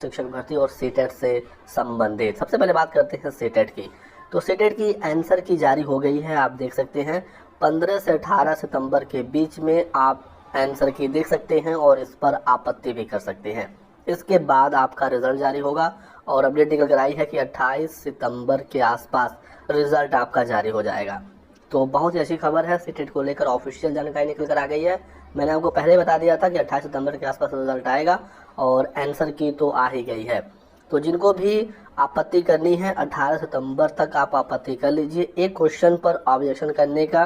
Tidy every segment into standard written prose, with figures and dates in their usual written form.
शिक्षक भर्ती और सीटेट से संबंधित। सबसे पहले बात करते हैं सीटेट की। तो सीटेट की आंसर की जारी हो गई है, आप देख सकते हैं 15 से 18 सितंबर के बीच में आप आंसर की देख सकते हैं और इस पर आपत्ति भी कर सकते हैं। इसके बाद आपका रिजल्ट जारी होगा और अपडेट निकल कर आई है कि 28 सितंबर के आसपास रिजल्ट आपका जारी हो जाएगा। तो बहुत ही अच्छी खबर है, सीटेट को लेकर ऑफिशियल जानकारी निकल कर आ गई है। मैंने आपको पहले बता दिया था कि 28 सितंबर के आसपास रिजल्ट आएगा और आंसर की तो आ ही गई है। तो जिनको भी आपत्ति करनी है 18 सितंबर तक आप आपत्ति कर लीजिए। एक क्वेश्चन पर ऑब्जेक्शन करने का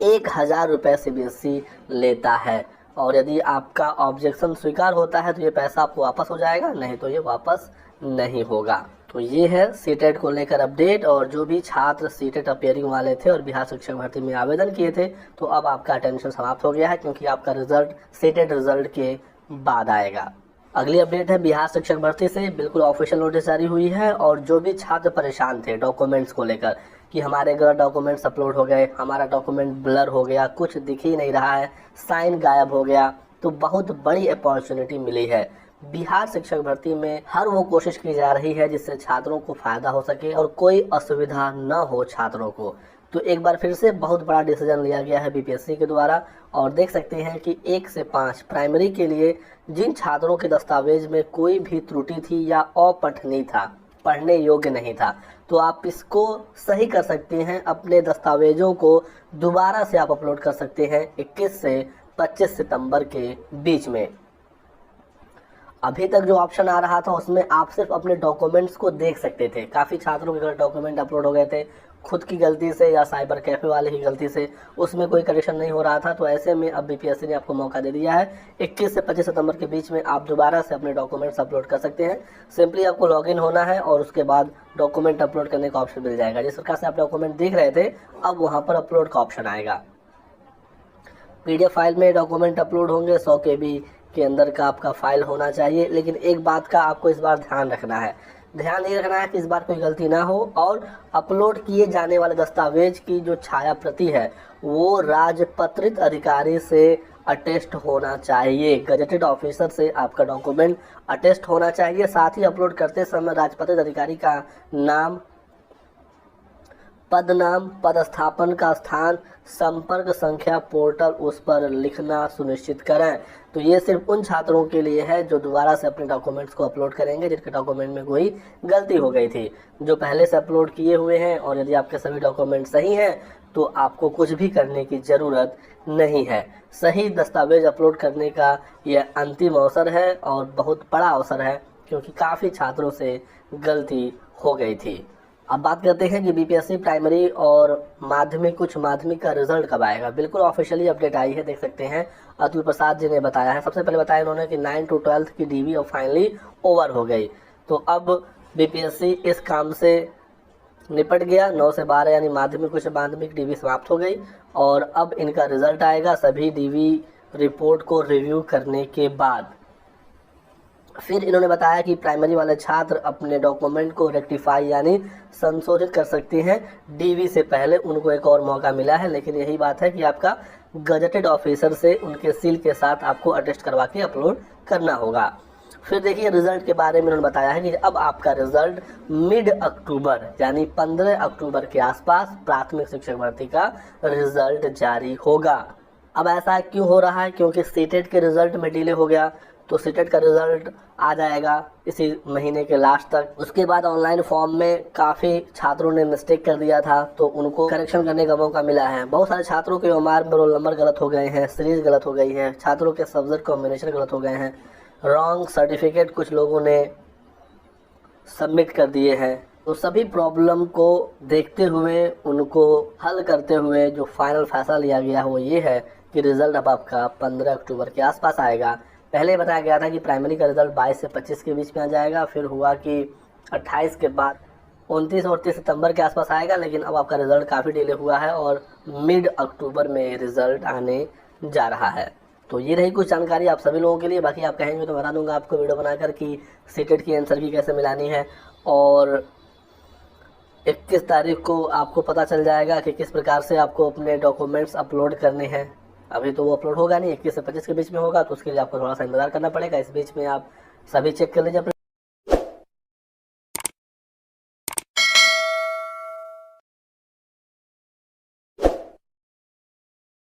1000 रुपये CBSE लेता है और यदि आपका ऑब्जेक्शन स्वीकार होता है तो ये पैसा आपको वापस हो जाएगा, नहीं तो ये वापस नहीं होगा। तो ये है सीटेट को लेकर अपडेट। और जो भी छात्र सीटेट अपियरिंग वाले थे और बिहार शिक्षक भर्ती में आवेदन किए थे तो अब आपका टेंशन समाप्त हो गया है, क्योंकि आपका रिजल्ट सीटेट रिजल्ट के बाद आएगा। अगली अपडेट है बिहार शिक्षक भर्ती से, बिल्कुल ऑफिशियल नोटिस जारी हुई है। और जो भी छात्र परेशान थे डॉक्यूमेंट्स को लेकर कि हमारे गलत डॉक्यूमेंट्स अपलोड हो गए, हमारा डॉक्यूमेंट ब्लर हो गया, कुछ दिख ही नहीं रहा है, साइन गायब हो गया, तो बहुत बड़ी अपॉर्चुनिटी मिली है। बिहार शिक्षक भर्ती में हर वो कोशिश की जा रही है जिससे छात्रों को फायदा हो सके और कोई असुविधा न हो छात्रों को। तो एक बार फिर से बहुत बड़ा डिसीजन लिया गया है BPSC के द्वारा। और देख सकते हैं कि 1 से 5 प्राइमरी के लिए जिन छात्रों के दस्तावेज में कोई भी त्रुटि थी या अपठनीय था, पढ़ने योग्य नहीं था, तो आप इसको सही कर सकते हैं। अपने दस्तावेजों को दोबारा से आप अपलोड कर सकते हैं 21 से 25 सितंबर के बीच में। अभी तक जो ऑप्शन आ रहा था उसमें आप सिर्फ अपने डॉक्यूमेंट्स को देख सकते थे। काफ़ी छात्रों के गलत डॉक्यूमेंट अपलोड हो गए थे, खुद की गलती से या साइबर कैफे वाले की गलती से, उसमें कोई करेक्शन नहीं हो रहा था। तो ऐसे में अब BPSC ने आपको मौका दे दिया है, 21 से 25 सितंबर के बीच में आप दोबारा से अपने डॉक्यूमेंट्स अपलोड कर सकते हैं। सिंपली आपको लॉगिन होना है और उसके बाद डॉक्यूमेंट अपलोड करने का ऑप्शन मिल जाएगा। जिस प्रकार से आप डॉक्यूमेंट देख रहे थे अब वहाँ पर अपलोड का ऑप्शन आएगा। PDF फाइल में डॉक्यूमेंट अपलोड होंगे, 100 KB के अंदर का आपका फाइल होना चाहिए। लेकिन एक बात का आपको इस बार ध्यान रखना है, ध्यान ये रखना है कि इस बार कोई गलती ना हो और अपलोड किए जाने वाले दस्तावेज की जो छाया प्रति है वो राजपत्रित अधिकारी से अटेस्ट होना चाहिए। गजेटेड ऑफिसर से आपका डॉक्यूमेंट अटेस्ट होना चाहिए। साथ ही अपलोड करते समय राजपत्रित अधिकारी का नाम, पद नाम, पदस्थापन का स्थान, संपर्क संख्या, पोर्टल उस पर लिखना सुनिश्चित करें। तो ये सिर्फ उन छात्रों के लिए है जो दोबारा से अपने डॉक्यूमेंट्स को अपलोड करेंगे जिनके डॉक्यूमेंट में कोई गलती हो गई थी। जो पहले से अपलोड किए हुए हैं और यदि आपके सभी डॉक्यूमेंट सही हैं तो आपको कुछ भी करने की ज़रूरत नहीं है। सही दस्तावेज अपलोड करने का यह अंतिम अवसर है और बहुत बड़ा अवसर है, क्योंकि काफ़ी छात्रों से गलती हो गई थी। अब बात करते हैं कि BPSC प्राइमरी और माध्यमिक, कुछ माध्यमिक का रिजल्ट कब आएगा। बिल्कुल ऑफिशियली अपडेट आई है, देख सकते हैं अतुल प्रसाद जी ने बताया है। सबसे पहले बताया उन्होंने कि 9 to 12 की DV और फाइनली ओवर हो गई। तो अब BPSC इस काम से निपट गया। 9 से 12 यानी माध्यमिक उच्च माध्यमिक DV समाप्त हो गई और अब इनका रिजल्ट आएगा सभी DV रिपोर्ट को रिव्यू करने के बाद। फिर इन्होंने बताया कि प्राइमरी वाले छात्र अपने डॉक्यूमेंट को रेक्टिफाई यानी संशोधित कर सकते हैं। DV से पहले उनको एक और मौका मिला है, लेकिन यही बात है कि आपका गजेटेड ऑफिसर से उनके सील के साथ आपको अटेस्ट करवा के अपलोड करना होगा। फिर देखिए रिजल्ट के बारे में उन्होंने बताया है कि अब आपका रिजल्ट मिड अक्टूबर यानी 15 अक्टूबर के आसपास प्राथमिक शिक्षक भर्ती का रिजल्ट जारी होगा। अब ऐसा क्यों हो रहा है? क्योंकि सीटेट के रिजल्ट में डिले हो गया, तो सीटेट का रिजल्ट आ जाएगा इसी महीने के लास्ट तक। उसके बाद ऑनलाइन फॉर्म में काफ़ी छात्रों ने मिस्टेक कर दिया था तो उनको करेक्शन करने का मौका मिला है। बहुत सारे छात्रों के ओएमआर में रोल नंबर गलत हो गए हैं, सीरीज गलत हो गई है, छात्रों के सब्जेक्ट कॉम्बिनेशन गलत हो गए हैं, रॉन्ग सर्टिफिकेट कुछ लोगों ने सबमिट कर दिए हैं। तो सभी प्रॉब्लम को देखते हुए, उनको हल करते हुए जो फाइनल फैसला लिया गया वो ये है कि रिज़ल्ट अब आपका 15 अक्टूबर के आसपास आएगा। पहले बताया गया था कि प्राइमरी का रिज़ल्ट 22 से 25 के बीच में आ जाएगा, फिर हुआ कि 28 के बाद 29 और 30 सितंबर के आसपास आएगा, लेकिन अब आपका रिज़ल्ट काफ़ी डिले हुआ है और मिड अक्टूबर में रिज़ल्ट आने जा रहा है। तो ये रही कुछ जानकारी आप सभी लोगों के लिए। बाकी आप कहेंगे तो बता दूंगा आपको वीडियो बनाकर कि सीटेट की आंसर की कैसे मिलानी है, और 21 तारीख को आपको पता चल जाएगा कि किस प्रकार से आपको अपने डॉक्यूमेंट्स अपलोड करने हैं। अभी तो वो अपलोड होगा नहीं, 21 से 25 के बीच में होगा, तो उसके लिए आपको थोड़ा सा इंतजार करना पड़ेगा। इस बीच में आप सभी चेक कर लीजिए अपने